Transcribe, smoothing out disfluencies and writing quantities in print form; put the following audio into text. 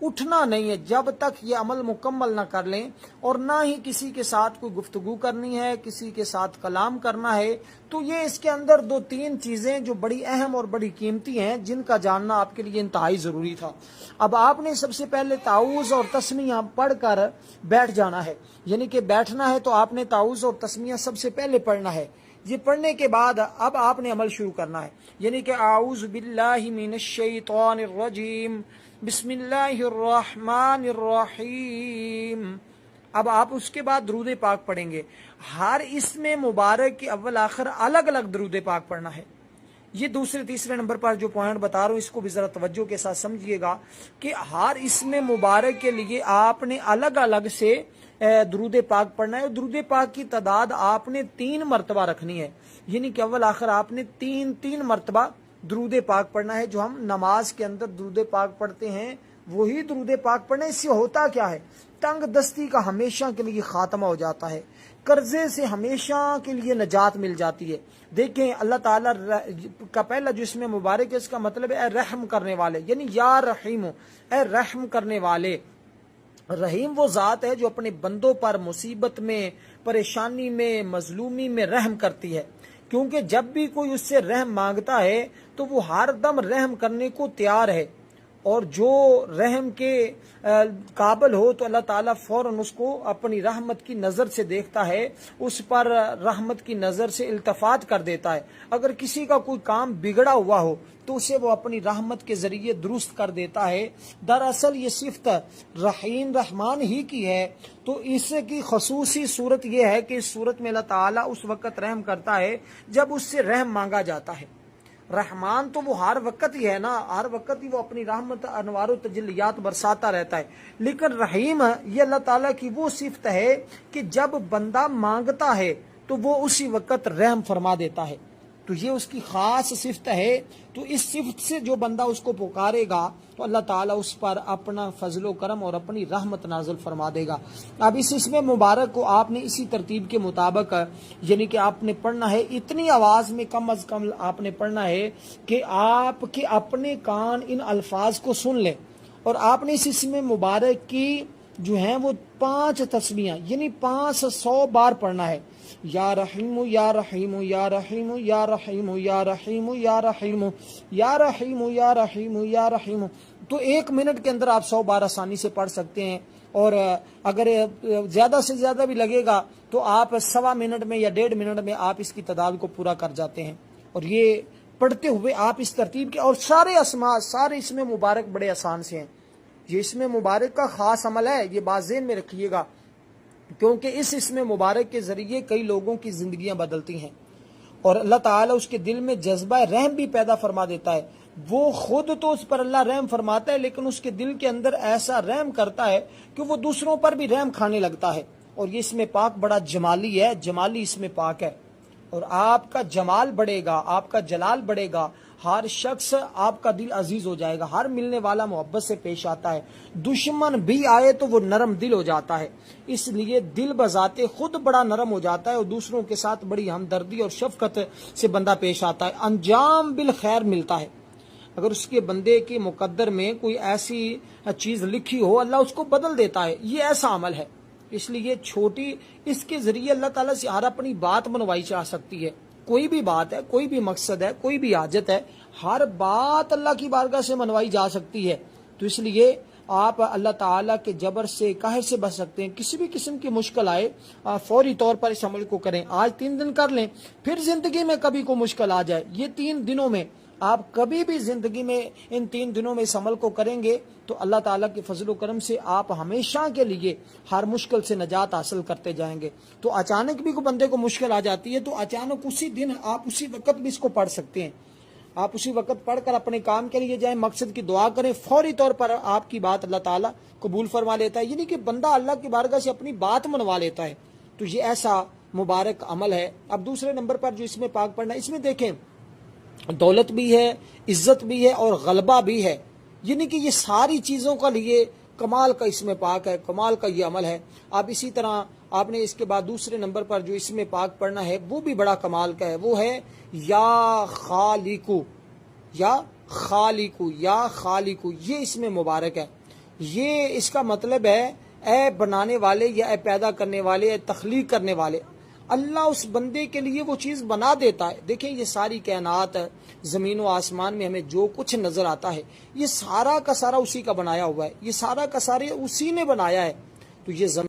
اٹھنا نہیں ہے جب تک یہ عمل مکمل نہ کر لیں، اور نہ ہی کسی کے ساتھ کوئی گفتگو کرنی ہے، کسی کے ساتھ کلام کرنا ہے۔ تو یہ اس کے اندر دو تین چیزیں جو بڑی اہم اور بڑی قیمتی ہیں، جن کا جاننا آپ کے لیے انتہائی ضروری تھا۔ اب آپ نے سب سے پہلے تعوذ اور تسمیہ پڑھ کر بیٹھ جانا ہے، یعنی کہ بیٹھنا ہے تو آپ نے تعوذ اور تسمیہ سب سے پہلے پڑھنا ہے۔ یہ پڑھنے کے بعد اب آپ نے عمل شروع کرنا ہے، یعنی کہ اعوذ باللہ من الشیطان الرجیم بسم اللہ الرحمن الرحیم۔ اب آپ اس کے بعد درود پاک پڑھیں گے۔ ہر اسم مبارک کے اول آخر الگ الگ درود پاک پڑھنا ہے۔ یہ دوسرے تیسرے نمبر پر جو پوائنٹ بتا رہا ہوں اس کو بھی ذرا توجہ کے ساتھ سمجھیے گا کہ ہر اسم مبارک کے لیے آپ نے الگ الگ سے درود پاک پڑھنا ہے، اور درود پاک کی تعداد آپ نے 3 مرتبہ رکھنی ہے، یعنی کہ اول آخر آپ نے 3 مرتبہ درود پاک پڑھنا ہے۔ جو ہم نماز کے اندر درود پاک پڑھتے ہیں وہی درود پاک پڑھنا ہے۔ اس سے ہوتا کیا ہے؟ تنگ دستی کا ہمیشہ کے لیے خاتمہ ہو جاتا ہے، قرضے سے ہمیشہ کے لیے نجات مل جاتی ہے۔ دیکھیں اللہ تعالیٰ کا پہلا جو اسم مبارک ہے اس کا مطلب ہے اے رحم کرنے والے، یعنی یا رحیم، اے رحم کرنے والے۔ رحیم وہ ذات ہے جو اپنے بندوں پر مصیبت میں، پریشانی میں، مظلومی میں رحم کرتی ہے، کیونکہ جب بھی کوئی اس سے رحم مانگتا ہے تو وہ ہر دم رحم کرنے کو تیار ہے، اور جو رحم کے قابل ہو تو اللہ تعالیٰ فوراً اس کو اپنی رحمت کی نظر سے دیکھتا ہے، اس پر رحمت کی نظر سے التفات کر دیتا ہے۔ اگر کسی کا کوئی کام بگڑا ہوا ہو تو اسے وہ اپنی رحمت کے ذریعے درست کر دیتا ہے۔ دراصل یہ صفت رحیم رحمان ہی کی ہے، تو اس کی خصوصی صورت یہ ہے کہ اس صورت میں اللہ تعالیٰ اس وقت رحم کرتا ہے جب اس سے رحم مانگا جاتا ہے۔ رحمان تو وہ ہر وقت ہی ہے نا، ہر وقت ہی وہ اپنی رحمت انوار و تجلیات برساتا رہتا ہے، لیکن رحیم یہ اللہ تعالیٰ کی وہ صفت ہے کہ جب بندہ مانگتا ہے تو وہ اسی وقت رحم فرما دیتا ہے، تو یہ اس کی خاص صفت ہے۔ تو اس صفت سے جو بندہ اس کو پکارے گا تو اللہ تعالیٰ اس پر اپنا فضل و کرم اور اپنی رحمت نازل فرما دے گا۔ اب اس اسم مبارک کو آپ نے اسی ترتیب کے مطابق یعنی کہ آپ نے پڑھنا ہے، اتنی آواز میں کم از کم آپ نے پڑھنا ہے کہ آپ کے اپنے کان ان الفاظ کو سن لیں، اور آپ نے اس اسم مبارک کی جو ہیں وہ 5 تسمیہ یعنی 500 بار پڑھنا ہے۔ یا رحیم یا رحیم یا رحیم یا رحیم یا رحیم یا رحیم یا رحیم یا رحیم یا رحیم، تو 1 منٹ کے اندر آپ 100 بار آسانی سے پڑھ سکتے ہیں، اور اگر زیادہ سے زیادہ بھی لگے گا تو آپ 1.25 منٹ میں یا 1.5 منٹ میں آپ اس کی تعداد کو پورا کر جاتے ہیں۔ اور یہ پڑھتے ہوئے آپ اس ترتیب کے، اور سارے اسماء سارے اسم مبارک بڑے آسان سے ہیں۔ یہ اسم مبارک کا خاص عمل ہے، یہ بات ذہن میں رکھیے گا، کیونکہ اس اسم مبارک کے ذریعے کئی لوگوں کی زندگیاں بدلتی ہیں، اور اللہ تعالیٰ اس کے دل میں جذبہ رحم بھی پیدا فرما دیتا ہے۔ وہ خود تو اس پر اللہ رحم فرماتا ہے، لیکن اس کے دل کے اندر ایسا رحم کرتا ہے کہ وہ دوسروں پر بھی رحم کھانے لگتا ہے۔ اور یہ اسم پاک بڑا جمالی ہے، جمالی اسم پاک ہے، اور آپ کا جمال بڑھے گا، آپ کا جلال بڑھے گا، ہر شخص آپ کا دل عزیز ہو جائے گا، ہر ملنے والا محبت سے پیش آتا ہے، دشمن بھی آئے تو وہ نرم دل ہو جاتا ہے، اس لیے دل بذات خود بڑا نرم ہو جاتا ہے، اور دوسروں کے ساتھ بڑی ہمدردی اور شفقت سے بندہ پیش آتا ہے، انجام بالخیر ملتا ہے۔ اگر اس کے بندے کے مقدر میں کوئی ایسی چیز لکھی ہو اللہ اس کو بدل دیتا ہے، یہ ایسا عمل ہے۔ اس لیے چھوٹی اس کے ذریعے اللہ تعالیٰ سے ہر اپنی بات منوائی جا سکتی ہے، کوئی بھی بات ہے، کوئی بھی مقصد ہے، کوئی بھی حاجت ہے، ہر بات اللہ کی بارگاہ سے منوائی جا سکتی ہے۔ تو اس لیے آپ اللہ تعالیٰ کے جبر سے قہر سے بچ سکتے ہیں۔ کسی بھی قسم کی مشکل آئے فوری طور پر اس عمل کو کریں، آج 3 دن کر لیں، پھر زندگی میں کبھی کوئی مشکل آ جائے، یہ 3 دنوں میں آپ کبھی بھی زندگی میں ان 3 دنوں میں اس عمل کو کریں گے تو اللہ تعالیٰ کے فضل و کرم سے آپ ہمیشہ کے لیے ہر مشکل سے نجات حاصل کرتے جائیں گے۔ تو اچانک بھی کوئی بندے کو مشکل آ جاتی ہے تو اچانک اسی دن آپ اسی وقت بھی اس کو پڑھ سکتے ہیں، آپ اسی وقت پڑھ کر اپنے کام کے لیے جائیں، مقصد کی دعا کریں، فوری طور پر آپ کی بات اللہ تعالیٰ قبول فرما لیتا ہے، یعنی کہ بندہ اللہ کی بارگاہ سے اپنی بات منوا لیتا ہے۔ تو یہ ایسا مبارک عمل ہے۔ اب دوسرے نمبر پر جو اس میں پاک پڑھنا ہے، اس میں دیکھیں دولت بھی ہے، عزت بھی ہے اور غلبہ بھی ہے، یعنی کہ یہ ساری چیزوں کا لیے کمال کا اس میں پاک ہے، کمال کا یہ عمل ہے۔ اب اسی طرح آپ نے اس کے بعد دوسرے نمبر پر جو اس میں پاک پڑھنا ہے وہ بھی بڑا کمال کا ہے، وہ ہے یا خالقو، یا خالقو، یا خالقو، یہ اس میں مبارک ہے۔ یہ اس کا مطلب ہے اے بنانے والے یا اے پیدا کرنے والے، اے تخلیق کرنے والے، اللہ اس بندے کے لیے وہ چیز بنا دیتا ہے۔ دیکھیں یہ ساری کائنات، زمین و آسمان میں ہمیں جو کچھ نظر آتا ہے یہ سارا کا سارا اسی کا بنایا ہوا ہے، یہ سارا کا سارا اسی نے بنایا ہے۔ تو یہ